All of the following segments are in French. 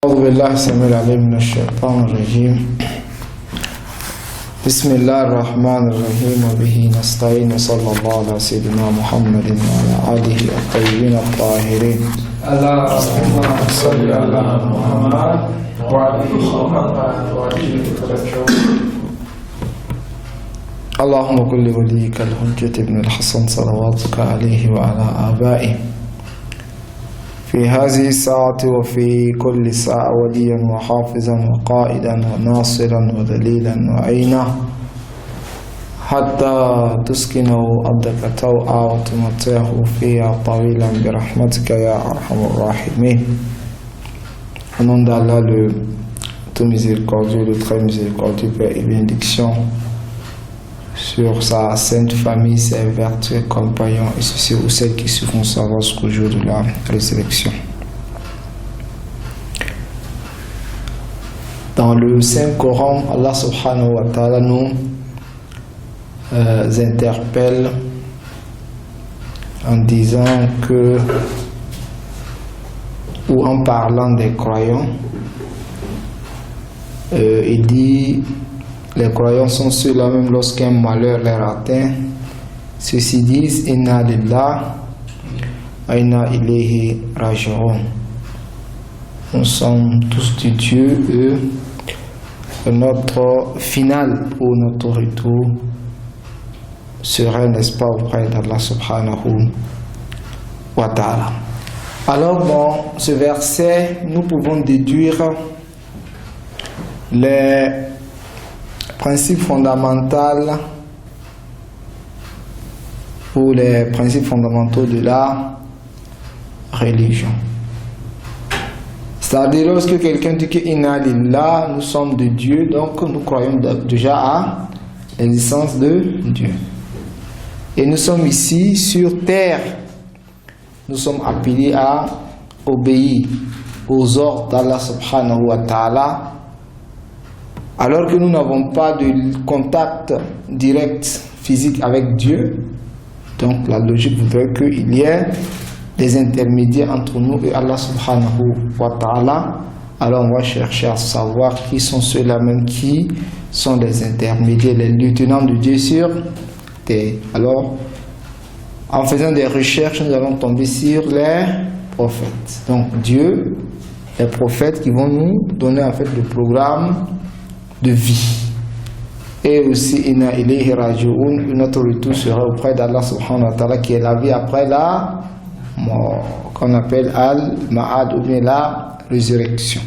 أعوذ بالله السميع العليم من الشيطان الرجيم. بسم الله الرحمن الرحيم وبه نستعين وصلى الله على سيدنا محمد وعلى آله الطيبين الطاهرين. اللهم صل على محمد وعلى اللهم كل وليك الحجة ابن الحسن صلواتك عليه وعلى آبائه في هذه الساعة وفي كل ساعة وليا وحافظا وقائدا وناصرا ودليلا وعينا حتى تسكنه أرضك توعا وتمتعه فيها طويلا برحمتك يا أرحم الراحمين. Au nom d'Allah, le tout miséricordieux, le très miséricordieux, Père et bénédiction sur sa sainte famille, ses vertueux compagnons et ceux ou celles qui se font savoir jusqu'au jour de la résurrection. Dans le Saint-Coran, Allah subhanahu wa ta'ala nous interpelle en disant que, ou en parlant des croyants, il dit: les croyants sont ceux-là même lorsqu'un malheur les atteint, ceux-ci disent Inna lillah wa inna ilayhi raji'un. Nous sommes tous de Dieu et notre final ou notre retour serait, n'est-ce pas, auprès d'Allah subhanahu wa ta'ala. Alors dans ce verset, nous pouvons déduire les principes fondamentaux ou les principes fondamentaux de la religion. C'est-à-dire, lorsque quelqu'un dit que Inna lillah, nous sommes de Dieu, donc nous croyons déjà à l'existence de Dieu. Et nous sommes ici sur terre. Nous sommes appelés à obéir aux ordres d'Allah subhanahu wa ta'ala, alors que nous n'avons pas de contact direct physique avec Dieu. Donc la logique voudrait qu'il y ait des intermédiaires entre nous et Allah subhanahu wa ta'ala. Alors on va chercher à savoir qui sont ceux-là même qui sont les intermédiaires, les lieutenants de Dieu sur terre. Alors en faisant des recherches, nous allons tomber sur les prophètes. Donc Dieu, les prophètes qui vont nous donner en fait le programme de vie. Et aussi Inna ilayhi raji'un, notre retour sera auprès d'Allah subhanahu wa ta'ala, qui est la vie après la mort, qu'on appelle al-ma'ad ou bien la résurrection.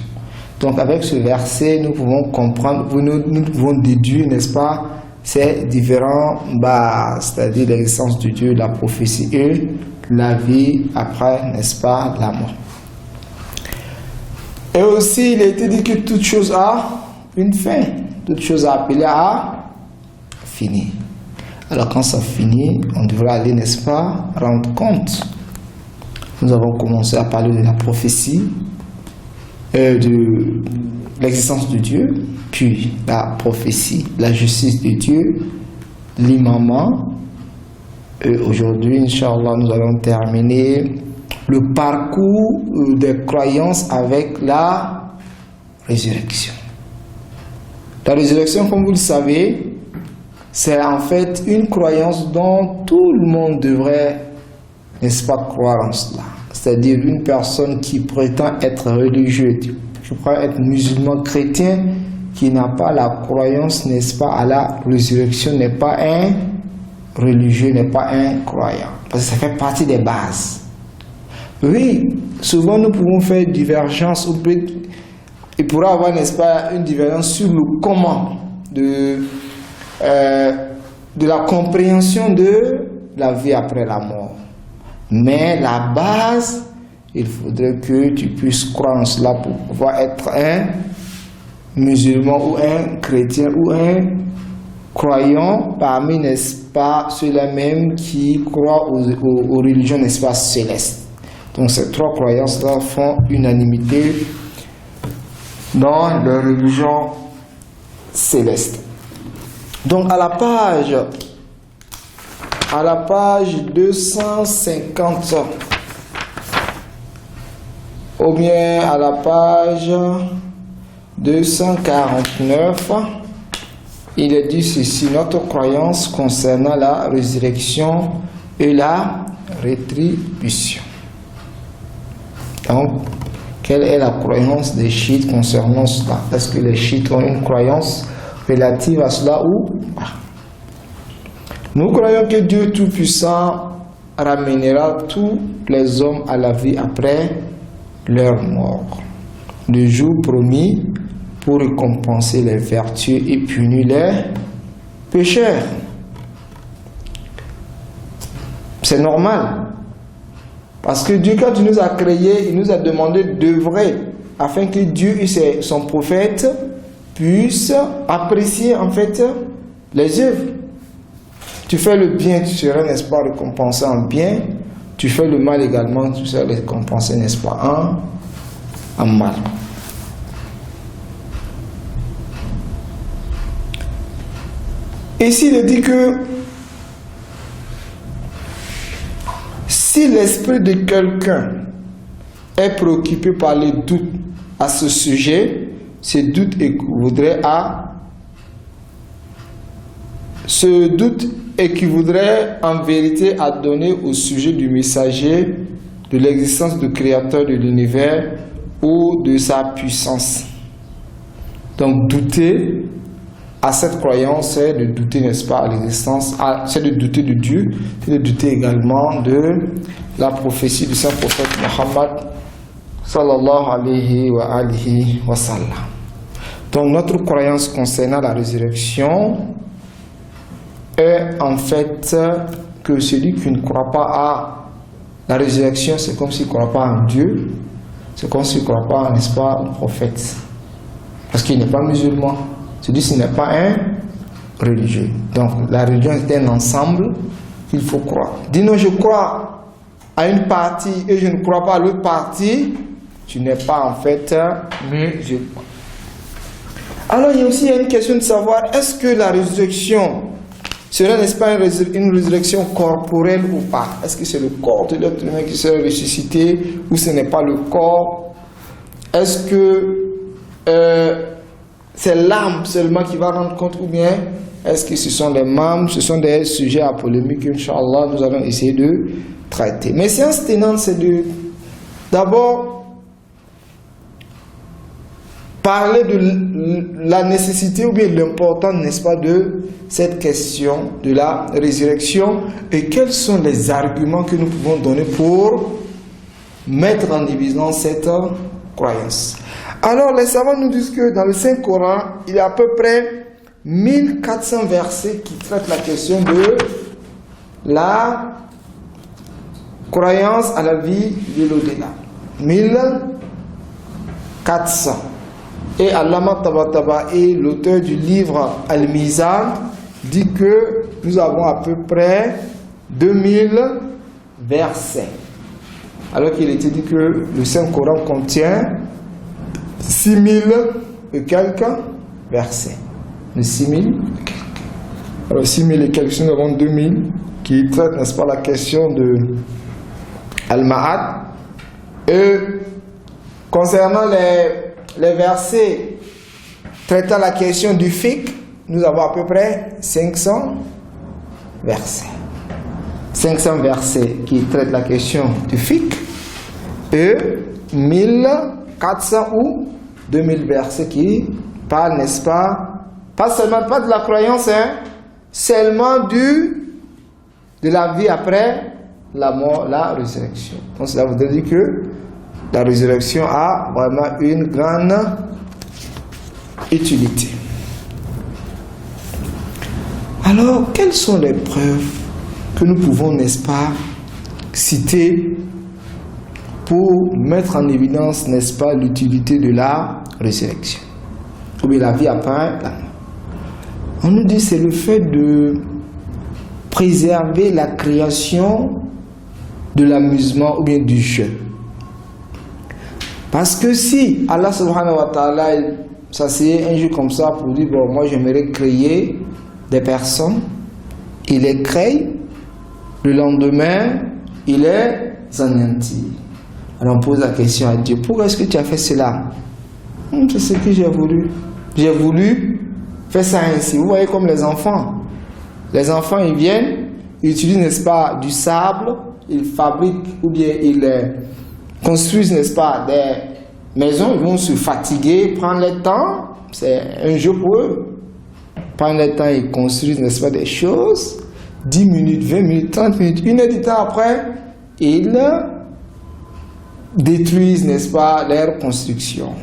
Donc avec ce verset, nous pouvons comprendre, nous pouvons déduire, n'est-ce pas, ces différents bases, c'est-à-dire l'existence de Dieu, la prophétie et la vie après, n'est-ce pas, la mort. Et aussi il a été dit que toute chose a une fin, toute chose appelée à finir. Alors quand ça finit, on devra aller, n'est-ce pas, rendre compte. Nous avons commencé à parler de la prophétie, de l'existence de Dieu, puis la prophétie, la justice de Dieu, l'imamah. Et aujourd'hui, Inch'Allah, nous allons terminer le parcours des croyances avec la résurrection. La résurrection, comme vous le savez, c'est en fait une croyance dont tout le monde devrait, n'est-ce pas, croire en cela. C'est-à-dire une personne qui prétend être religieux, je crois être musulman chrétien, qui n'a pas la croyance, n'est-ce pas, à la résurrection, n'est pas un religieux, n'est pas un croyant. Parce que ça fait partie des bases. Oui, souvent nous pouvons faire divergence, il pourra avoir, n'est-ce pas, une divergence sur le comment de la compréhension de la vie après la mort. Mais la base, il faudrait que tu puisses croire en cela pour pouvoir être un musulman ou un chrétien ou un croyant parmi, n'est-ce pas, ceux-là même qui croient aux religions, n'est-ce pas, célestes. Donc ces trois croyances-là font unanimité dans les religions célestes. Donc à la page 250, ou bien à la page 249, il est dit ceci: notre croyance concernant la résurrection et la rétribution. Donc, quelle est la croyance des chiites concernant cela? Est-ce que les chiites ont une croyance relative à cela ou pas? Nous croyons que Dieu Tout-Puissant ramènera tous les hommes à la vie après leur mort, le jour promis, pour récompenser les vertueux et punir les pécheurs. C'est normal. Parce que Dieu, quand il nous a créés, il nous a demandé d'œuvrer afin que Dieu et son prophète puissent apprécier en fait les œuvres. Tu fais le bien, tu seras, n'est-ce pas, récompensé en bien. Tu fais le mal également, tu seras récompensé, n'est-ce pas, en mal. Ici, il dit que si l'esprit de quelqu'un est préoccupé par les doutes à ce sujet, ce doute équivaudrait en vérité à donner au sujet du messager de l'existence du créateur de l'univers ou de sa puissance. Donc douter à cette croyance, c'est de douter, n'est-ce pas, à l'existence, c'est de douter de Dieu, c'est de douter également de la prophétie du Saint-Prophète Mohammed sallallahu alayhi wa sallam. Donc notre croyance concernant la résurrection est en fait que celui qui ne croit pas à la résurrection, c'est comme s'il ne croit pas en Dieu, c'est comme s'il ne croit pas, n'est-ce pas, au prophète, parce qu'il n'est pas musulman. Celui-ci n'est pas un religieux. Donc la religion est un ensemble qu'il faut croire. Dis non, je crois à une partie et je ne crois pas à l'autre partie, tu n'es pas en fait musulman. Alors il y a aussi une question de savoir, est-ce que la résurrection serait, n'est-ce pas, une résurrection corporelle ou pas? Est-ce que c'est le corps de l'être humain qui serait ressuscité ou ce n'est pas le corps? Est-ce que c'est l'âme seulement qui va rendre compte ou bien est-ce que ce sont les membres? Ce sont des sujets à polémique, Inch'Allah, nous allons essayer de traiter. Mais séance tenante, c'est d'abord parler de la nécessité ou bien l'importance, n'est-ce pas, de cette question de la résurrection et quels sont les arguments que nous pouvons donner pour mettre en évidence cette croyance. Alors les savants nous disent que dans le Saint-Coran, il y a à peu près 1400 versets qui traitent la question de la croyance à la vie de l'au-delà. 1400. Et Allama Tabatabai, l'auteur du livre Al-Mizan, dit que nous avons à peu près 2000 versets. Alors qu'il était dit que le Saint-Coran contient 6000 et quelques versets. De 6000 et quelques. Alors 6000 et quelques, nous avons 2000 qui traitent, n'est-ce pas, la question de Al-Ma'ad. Et concernant les versets traitant la question du fiqh, nous avons à peu près 500 versets. 500 versets qui traitent la question du fiqh et 1400 ou 2000 versets qui parlent, n'est-ce pas seulement pas de la croyance, seulement de la vie après la mort, la résurrection. Donc cela voudrait dire que la résurrection a vraiment une grande utilité. Alors, quelles sont les preuves que nous pouvons, n'est-ce pas, citer pour mettre en évidence, n'est-ce pas, l'utilité de la résurrection ou bien la vie après la mort? On nous dit que c'est le fait de préserver la création de l'amusement ou bien du jeu. Parce que si Allah subhanahu wa ta'ala s'asseyait un jour comme ça pour dire, bon, moi j'aimerais créer des personnes, il les crée, le lendemain, il les anéantit. on pose la question à Dieu, pourquoi est-ce que tu as fait cela? C'est ce que j'ai voulu. J'ai voulu faire ça ainsi. Vous voyez comme les enfants. Les enfants, ils viennent, ils utilisent, n'est-ce pas, du sable, ils fabriquent ou bien ils construisent, n'est-ce pas, des maisons, ils vont se fatiguer, prendre le temps, c'est un jeu pour eux. Prendre le temps, ils construisent, n'est-ce pas, des choses, 10 minutes, 20 minutes, 30 minutes, une heure de temps après, ils détruisent, n'est-ce pas, leur construction.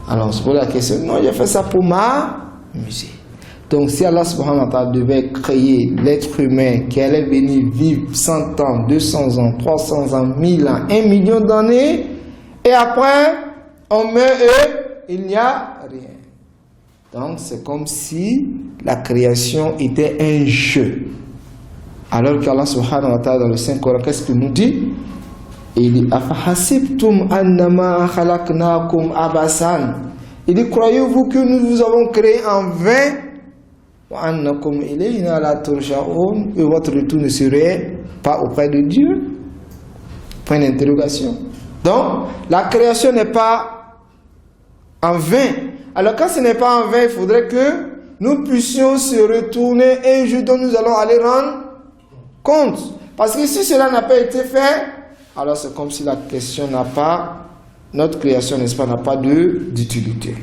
Alors, on se pose la question, non, j'ai fait ça pour m'amuser. Donc, si Allah subhanahu wa ta'ala devait créer l'être humain qui allait venir vivre 100 ans, 200 ans, 300 ans, 1000 ans, 1 million d'années, et après, on meurt et il n'y a rien. Donc, c'est comme si la création était un jeu. Alors qu'Allah subhanahu wa ta'ala dans le Saint-Coran, qu'est-ce qu'il nous dit? Il dit, Afahasibtum annama khalaqnakum abasan. Il dit, croyez-vous que nous vous avons créé en vain? Et votre retour ne serait pas auprès de Dieu? Point d'interrogation. Donc, la création n'est pas en vain. Alors, quand ce n'est pas en vain, il faudrait que nous puissions se retourner un jour dont nous allons aller rendre compte. Parce que si cela n'a pas été fait, alors c'est comme si la question n'a pas, notre création, n'est-ce pas, n'a pas d'utilité.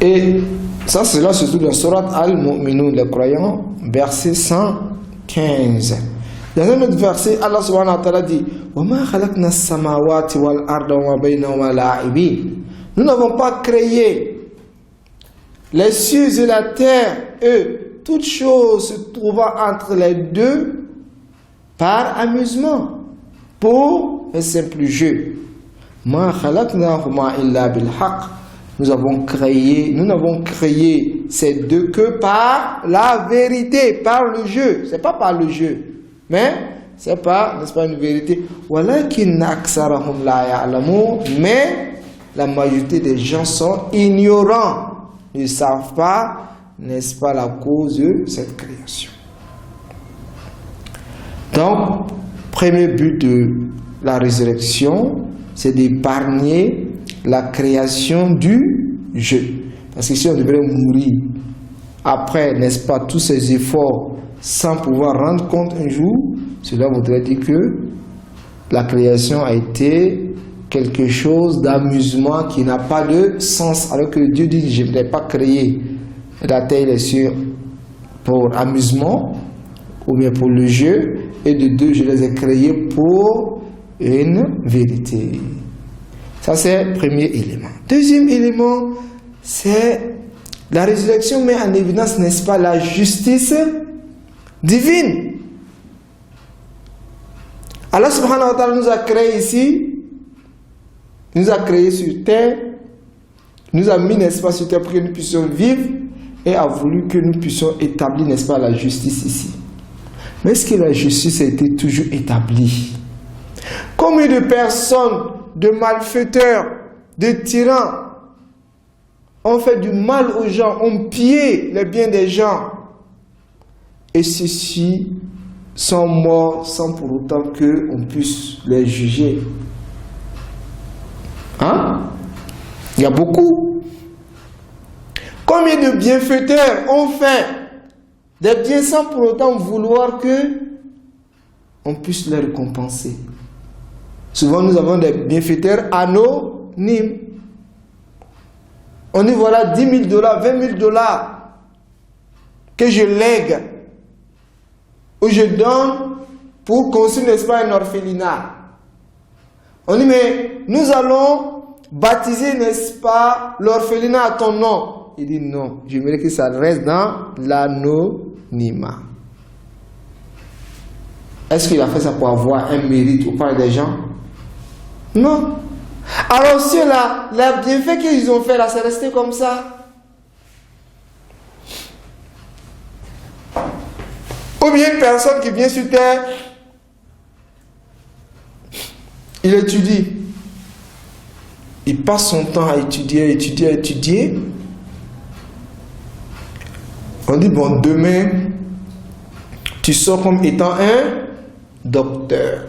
Et ça, c'est là surtout dans Surat Al-Mu'minun, les croyants, verset 115. Dans un autre verset, Allah subhanahu wa ta'ala dit, وَمَا خَلَقْنَا السَّمَاوَاتِ وَالْأَرْضَ وَمَا بَيْنَهُمَا لَاعِبِينَ. Nous n'avons pas créé les cieux et la terre, eux, toutes choses se trouvant entre les deux par amusement, pour un simple jeu. مَا خَلَقْنَاهُمَا إِلَّا بِالْحَقِّ. Nous n'avons créé ces deux que par la vérité, par le jeu. C'est pas par le jeu, mais c'est pas, n'est-ce pas, une vérité. Mais la majorité des gens sont ignorants, ne savent pas, n'est-ce pas, la cause de cette création. Donc, premier but de la résurrection, c'est d'épargner la création du jeu. Parce que si on devrait mourir après, n'est-ce pas, tous ces efforts sans pouvoir rendre compte un jour, cela voudrait dire que la création a été quelque chose d'amusement qui n'a pas de sens. Alors que Dieu dit, je ne vais pas créer la terre et les cieux pour amusement ou bien pour le jeu, et de deux, je les ai créés pour une vérité. Ça, c'est le premier élément. Deuxième élément, c'est la résurrection met en évidence, n'est-ce pas, la justice divine. Allah subhanahu wa ta'ala nous a créés ici, nous a créés sur terre, nous a mis, n'est-ce pas, sur terre pour que nous puissions vivre, et a voulu que nous puissions établir, n'est-ce pas, la justice ici. Mais est-ce que la justice a été toujours établie? Combien de personnes, de malfaiteurs, de tyrans ont fait du mal aux gens, ont pillé les biens des gens, et ceux-ci sont morts sans pour autant qu'on puisse les juger? Hein? Il y a beaucoup. Combien de bienfaiteurs ont fait des biens sans pour autant vouloir que on puisse les récompenser? Souvent, nous avons des bienfaiteurs anonymes. On dit, voilà, 10 000 $, 20 000 $ que je lègue ou je donne pour construire, n'est-ce pas, un orphelinat. On dit, mais nous allons baptiser, n'est-ce pas, l'orphelinat à ton nom. Il dit, non, j'aimerais que ça reste dans l'anonymat. Est-ce qu'il a fait ça pour avoir un mérite auprès des gens? Non. Alors ceux-là, les bienfaits qu'ils ont fait là, c'est resté comme ça. Ou bien une personne qui vient sur terre, il étudie. Il passe son temps à étudier. On dit, bon, demain, tu sors comme étant un docteur.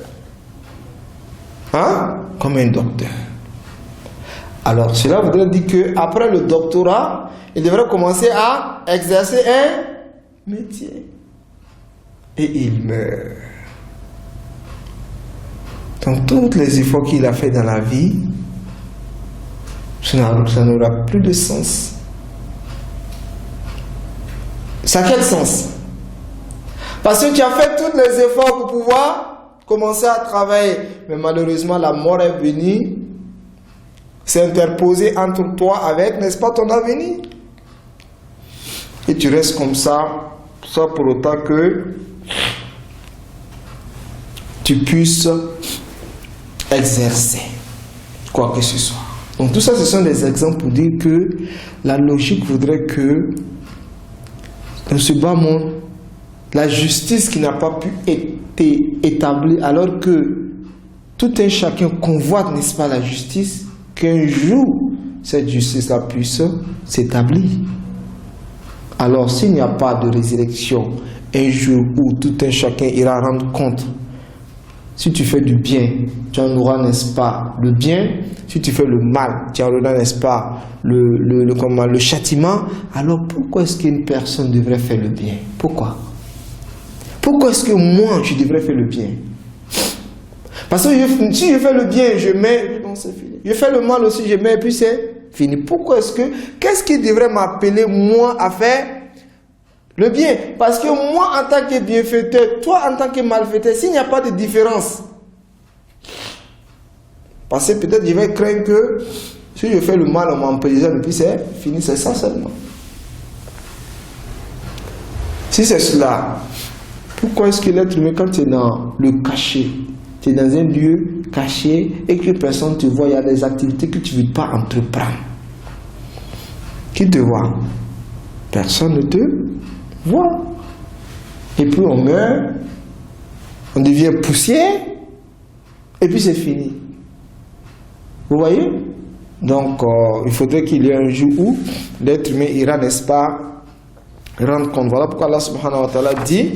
Hein? Comme un docteur. Alors, cela voudrait dire qu'après le doctorat, il devrait commencer à exercer un métier. Et il meurt. Donc, tous les efforts qu'il a fait dans la vie, ça n'aura plus de sens. Ça a quel sens? Parce que tu as fait tous les efforts pour pouvoir commencer à travailler. Mais malheureusement, la mort est venue s'interposer entre toi avec, n'est-ce pas, ton avenir. Et tu restes comme ça, sans pour autant que tu puisses exercer quoi que ce soit. Donc tout ça, ce sont des exemples pour dire que la logique voudrait que dans ce bas monde, la justice qui n'a pas pu être établie, alors que tout un chacun convoite, n'est-ce pas, la justice, qu'un jour, cette justice-là puisse s'établir. Alors, s'il n'y a pas de résurrection, un jour où tout un chacun ira rendre compte, si tu fais du bien, tu en auras, n'est-ce pas, le bien. Si tu fais le mal, tu en auras, n'est-ce pas, le châtiment. Alors, pourquoi est-ce qu'une personne devrait faire le bien? Pourquoi? Pourquoi est-ce que moi, je devrais faire le bien? Parce que si je fais le bien, je mets, bon, c'est fini. Je fais le mal aussi, je mets, et puis c'est fini. Pourquoi est-ce que, qu'est-ce qui devrait m'appeler, moi, à faire le bien? Parce que moi, en tant que bienfaiteur, toi, en tant que malfaiteur, s'il n'y a pas de différence, parce que peut-être je vais craindre que si je fais le mal, on m'emprisonne, et puis c'est fini, c'est ça seulement. Si c'est cela, pourquoi est-ce que l'être humain, quand tu es dans le cachet, tu es dans un lieu caché et que personne ne te voit, il y a des activités que tu ne veux pas entreprendre. Qui te voit? Personne ne te voit. Et puis on meurt, on devient poussière, et puis c'est fini. Vous voyez? Donc, il faudrait qu'il y ait un jour où l'être humain ira, n'est-ce pas, rendre compte. Voilà pourquoi Allah subhanahu wa ta'ala dit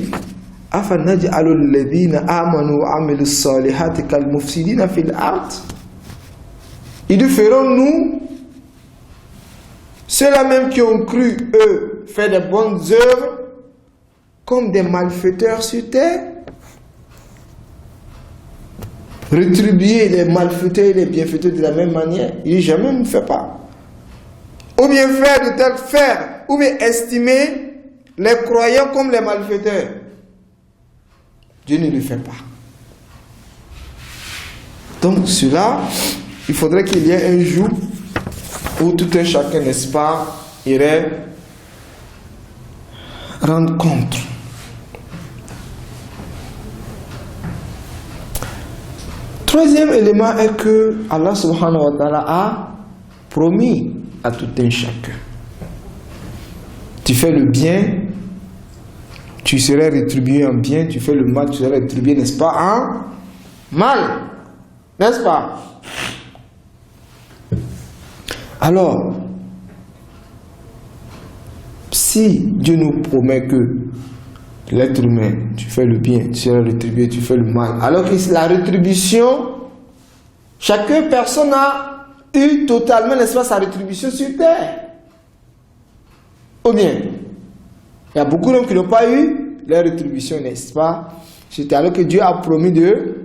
أَفَنَجْعَلُ الَّذِينَ آمَنُوا وَعَمِلُوا الصَّالِحَاتِ كَالْمُفْسِدِينَ فِي الْأَرْضِ. Et nous ferons-nous, ceux-là même qui ont cru, eux, faire de bonnes œuvres, comme des malfaiteurs sur terre? Rétribuer les malfaiteurs et les bienfaiteurs de la même manière, il jamais ne fait pas. Ou bien faire de telle faire, ou bien estimer les croyants comme les malfaiteurs. Dieu ne le fait pas. Donc cela, il faudrait qu'il y ait un jour où tout un chacun, n'est-ce pas, irait rendre compte. Troisième élément est que Allah subhanahu wa ta'ala a promis à tout un chacun. Tu fais le bien, tu serais rétribué en bien, tu fais le mal, tu serais rétribué, n'est-ce pas, en mal, n'est-ce pas? Alors, si Dieu nous promet que l'être humain, tu fais le bien, tu seras rétribué, tu fais le mal, alors que la rétribution, chaque personne a eu totalement, n'est-ce pas, sa rétribution sur terre. Ou bien, il y a beaucoup d'hommes qui n'ont pas eu leur rétribution, n'est-ce pas? C'est alors que Dieu a promis de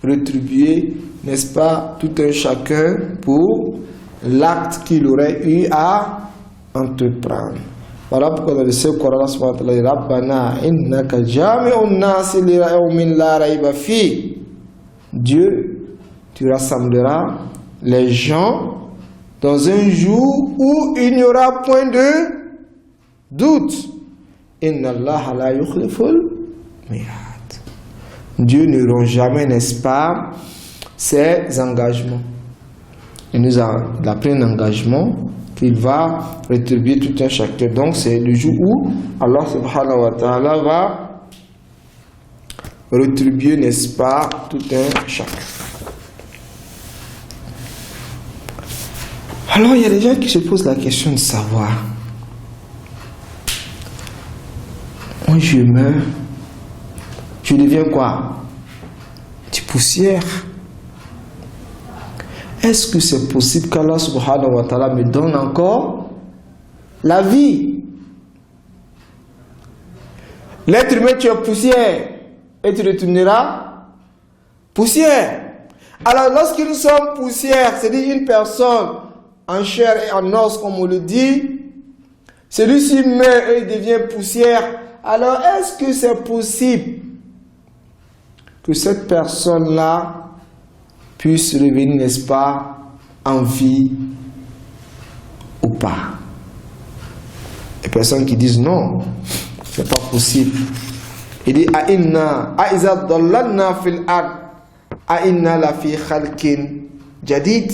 rétribuer, n'est-ce pas, tout un chacun pour l'acte qu'il aurait eu à entreprendre. Voilà pourquoi dans le verset Coran, Rabbana innaka jami'un nasi li yawmin la rayba fi. Dieu, tu rassembleras les gens dans un jour où il n'y aura point de doute. Inna Allah la yukhliful mi'ad. Dieu ne rompt jamais, n'est-ce pas, ses engagements. Il nous a pris un engagement qu'il va rétribuer tout un chacun. Donc c'est le jour où Allah subhanahu wa ta'ala va rétribuer, n'est-ce pas, tout un chacun. Alors il y a des gens qui se posent la question de savoir, moi je meurs, je deviens quoi? Du poussière. Est-ce que c'est possible qu'Allah subhanahu wa ta'ala me donne encore la vie? L'être humain, tu es poussière et tu retourneras poussière. Alors lorsque nous sommes poussière, c'est-à-dire une personne en chair et en os, comme on le dit, celui-ci meurt et il devient poussière. Alors est-ce que c'est possible que cette personne-là puisse revenir, n'est-ce pas, en vie ou pas? Les personnes qui disent non, c'est pas possible. Il dit A'iza dallalna fil ard A'inna la fi khalqin jadid.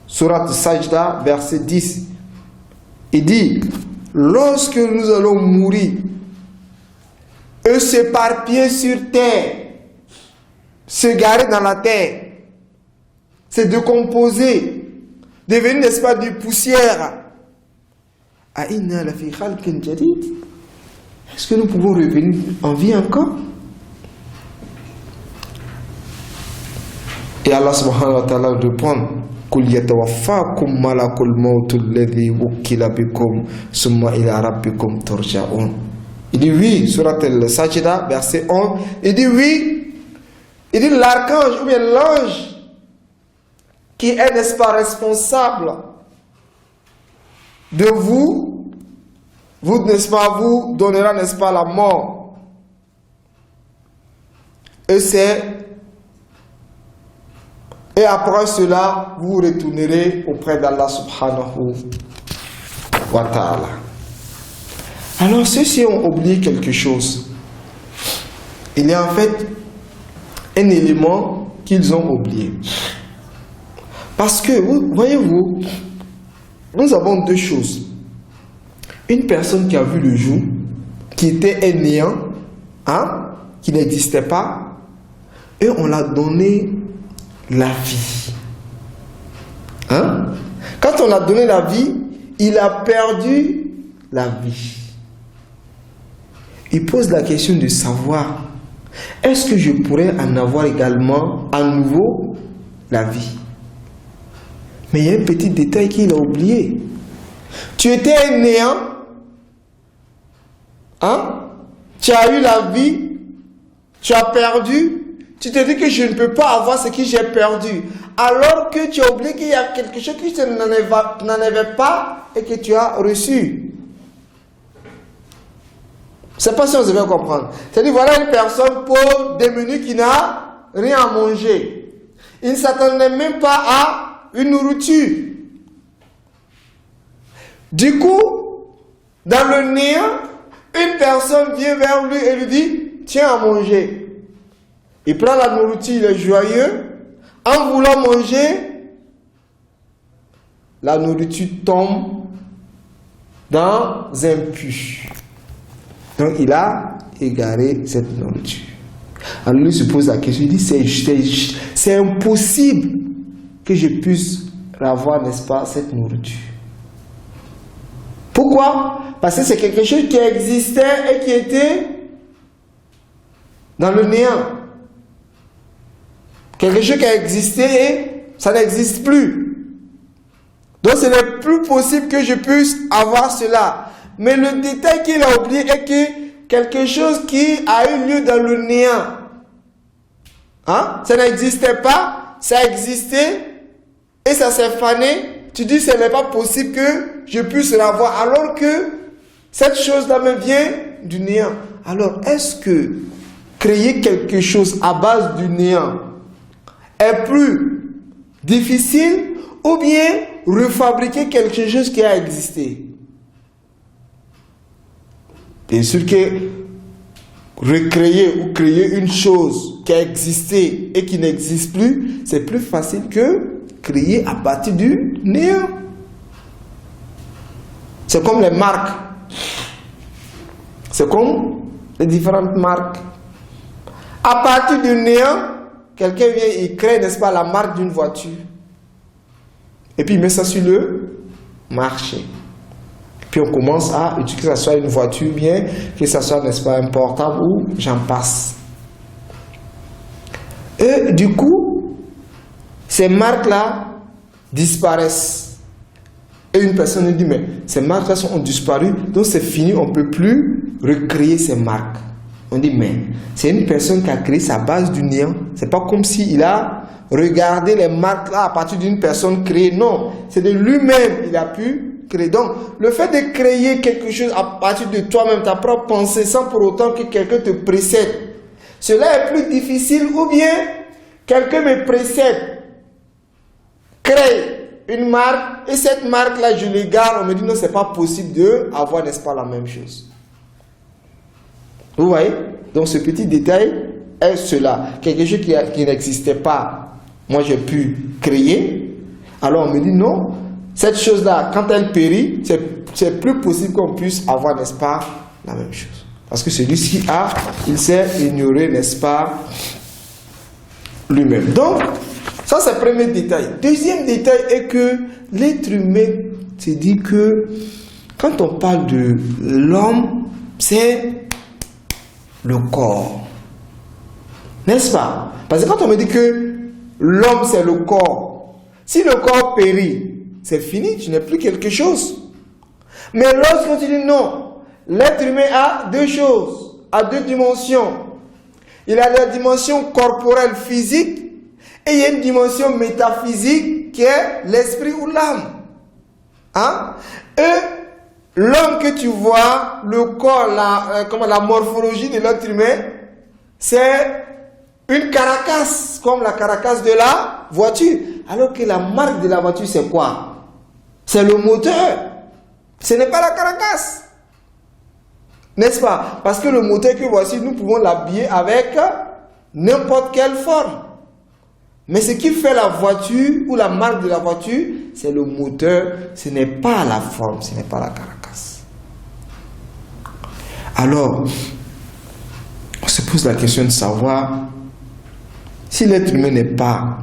Surat Sajda, verset 10. Il dit, lorsque nous allons mourir et s'éparpiller sur terre, se garer dans la terre, se décomposer, devenir, n'est-ce pas, du poussière. Aïna la fi khalqin jadid. Est-ce que nous pouvons revenir en vie encore? Et Allah subhanahu wa ta'ala répond, Qul yatawaffakum malakul maut alladhi wukkila bikum summa ila rabbikum turja'un. Il dit oui, surat al-Sajda, verset 11. Il dit oui. Il dit l'archange ou bien l'ange qui est, n'est-ce pas, responsable de vous, n'est-ce pas, vous donnera, n'est-ce pas, la mort. Et après cela, vous retournerez auprès d'Allah subhanahu wa ta'ala. Alors ceux-ci ont oublié quelque chose. Il y a en fait un élément qu'ils ont oublié. Parce que, voyez-vous, nous avons deux choses. Une personne qui a vu le jour, qui était un néant, qui n'existait pas, et on l'a donné la vie. Quand on a donné la vie, il a perdu la vie. Il pose la question de savoir, est-ce que je pourrais en avoir également à nouveau la vie? Mais il y a un petit détail qu'il a oublié. Tu étais un néant, tu as eu la vie, tu as perdu. Tu te dis que je ne peux pas avoir ce que j'ai perdu. Alors que tu as oublié qu'il y a quelque chose que tu n'en avais pas et que tu as reçu. Je ne sais pas si vous allez comprendre. C'est-à-dire, voilà une personne pauvre, démunie, qui n'a rien à manger. Il ne s'attendait même pas à une nourriture. Du coup, dans le néant, une personne vient vers lui et lui dit, tiens à manger. Il prend la nourriture, il est joyeux. En voulant manger, la nourriture tombe dans un puits. Donc il a égaré cette nourriture. Alors lui se pose la question, il dit, c'est impossible que je puisse avoir, n'est-ce pas, cette nourriture. Pourquoi? Parce que c'est quelque chose qui existait et qui était dans le néant. Quelque chose qui a existé et ça n'existe plus. Donc ce n'est plus possible que je puisse avoir cela. Mais le détail qu'il a oublié est que quelque chose qui a eu lieu dans le néant, ça n'existait pas, ça existait et ça s'est fané. Tu dis ce n'est pas possible que je puisse l'avoir alors que cette chose-là me vient du néant. Alors est-ce que créer quelque chose à base du néant est plus difficile ou bien refabriquer quelque chose qui a existé? Bien sûr que recréer ou créer une chose qui a existé et qui n'existe plus, c'est plus facile que créer à partir du néant. C'est comme les marques. C'est comme les différentes marques. À partir du néant, quelqu'un vient, il crée, n'est-ce pas, la marque d'une voiture. Et puis il met ça sur le marché. Puis on commence à utiliser que ce soit une voiture, bien que ce soit, n'est-ce pas, un portable ou j'en passe. du coup, ces marques-là disparaissent. Et une personne nous dit, mais ces marques-là ont disparu, donc c'est fini, on ne peut plus recréer ces marques. On dit, mais c'est une personne qui a créé sa base du néant. C'est pas comme s'il a regardé les marques-là à partir d'une personne créée. Non, c'est de lui-même il a pu créer. Donc, le fait de créer quelque chose à partir de toi-même, ta propre pensée, sans pour autant que quelqu'un te précède, cela est plus difficile. Ou bien, quelqu'un me précède, crée une marque, et cette marque-là, je l'égare, on me dit non, c'est pas possible d'avoir, n'est-ce pas, la même chose. Vous voyez? Donc ce petit détail est cela. Quelque chose qui n'existait pas, moi j'ai pu créer. Alors on me dit non, cette chose-là, quand elle périt, c'est plus possible qu'on puisse avoir, n'est-ce pas, la même chose. Parce que celui-ci il s'est ignoré, n'est-ce pas, lui-même. Donc, ça c'est le premier détail. Deuxième détail est que l'être humain se dit que quand on parle de l'homme, c'est le corps. N'est-ce pas? Parce que quand on me dit que l'homme c'est le corps, si le corps périt, c'est fini, tu n'es plus quelque chose. Mais lorsqu'on te dit non, l'être humain a deux choses, a deux dimensions. Il a la dimension corporelle physique et il y a une dimension métaphysique qui est l'esprit ou l'âme. Hein? Et l'homme que tu vois, le corps, la morphologie de l'être humain, c'est une caracasse, comme la caracasse de la voiture. Alors que la marque de la voiture, c'est quoi? C'est le moteur. Ce n'est pas la caracasse. N'est-ce pas? Parce que le moteur que voici, nous pouvons l'habiller avec n'importe quelle forme. Mais ce qui fait la voiture ou la marque de la voiture, c'est le moteur. Ce n'est pas la forme, ce n'est pas la caracasse. Alors, on se pose la question de savoir si l'être humain n'est pas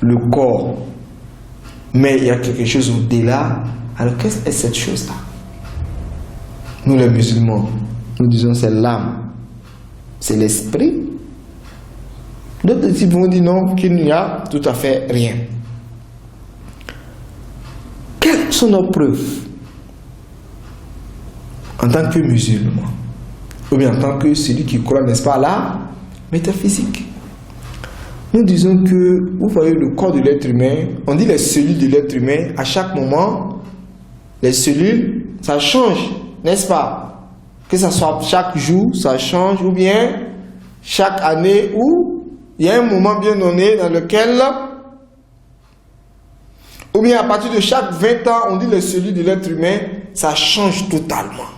le corps, mais il y a quelque chose au-delà, alors qu'est-ce que c'est cette chose-là? Nous les musulmans, nous disons c'est l'âme, c'est l'esprit. D'autres types vont dire non, qu'il n'y a tout à fait rien. Quelles sont nos preuves en tant que musulman, ou bien en tant que celui qui croit, n'est-ce pas, à la métaphysique? Nous disons que, vous voyez le corps de l'être humain, on dit les cellules de l'être humain, à chaque moment, les cellules, ça change, n'est-ce pas? Que ça soit chaque jour, ça change, ou bien chaque année, ou il y a un moment bien donné dans lequel, ou bien à partir de chaque 20 ans, on dit les cellules de l'être humain, ça change totalement.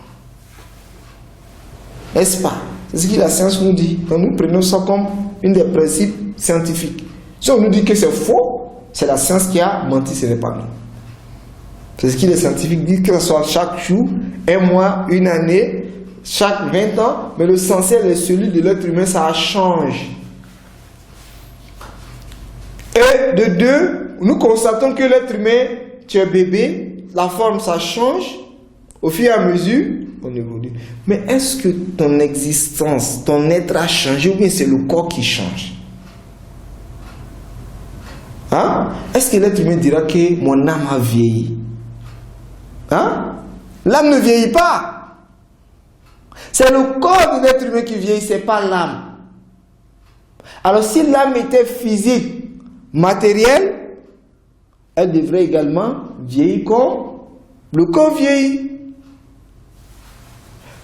N'est-ce pas? C'est ce que la science nous dit. Donc nous prenons ça comme une des principes scientifiques. Si on nous dit que c'est faux, c'est la science qui a menti, ce n'est pas nous. C'est ce que les scientifiques disent, que ce soit chaque jour, un mois, une année, chaque 20 ans, mais l'essentiel, les cellules de l'être humain, ça change. Et de deux, nous constatons que l'être humain, tu es bébé, la forme ça change, au fur et à mesure, on évolue. Mais est-ce que ton existence, ton être a changé ou bien c'est le corps qui change? Hein? Est-ce que l'être humain dira que mon âme a vieilli? Hein? L'âme ne vieillit pas. C'est le corps de l'être humain qui vieillit, ce n'est pas l'âme. Alors si l'âme était physique, matérielle, elle devrait également vieillir comme le corps vieillit.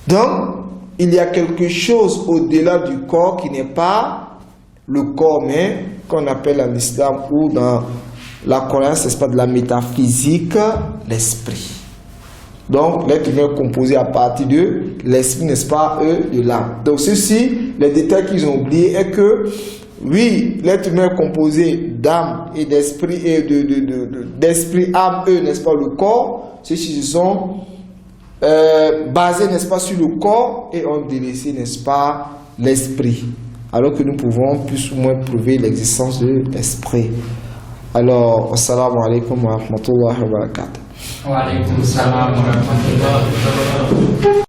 Donc, il y a quelque chose au-delà du corps qui n'est pas le corps, mais qu'on appelle en islam ou dans la croyance, n'est-ce pas, de la métaphysique, l'esprit. Donc, l'être humain est composé à partir de l'esprit, n'est-ce pas, de l'âme. Donc, ceci, les détails qu'ils ont oubliés est que oui, l'être humain est composé d'âme et d'esprit, et d'esprit, âme, n'est-ce pas, le corps. Ceux-ci sont basés, n'est-ce pas, sur le corps et ont délaissé, n'est-ce pas, l'esprit. Alors que nous pouvons plus ou moins prouver l'existence de l'esprit. Alors, assalamu alaikum wa rahmatullahi wa barakatuh. Wa alaikum salam wa rahmatullahi wa barakatuh.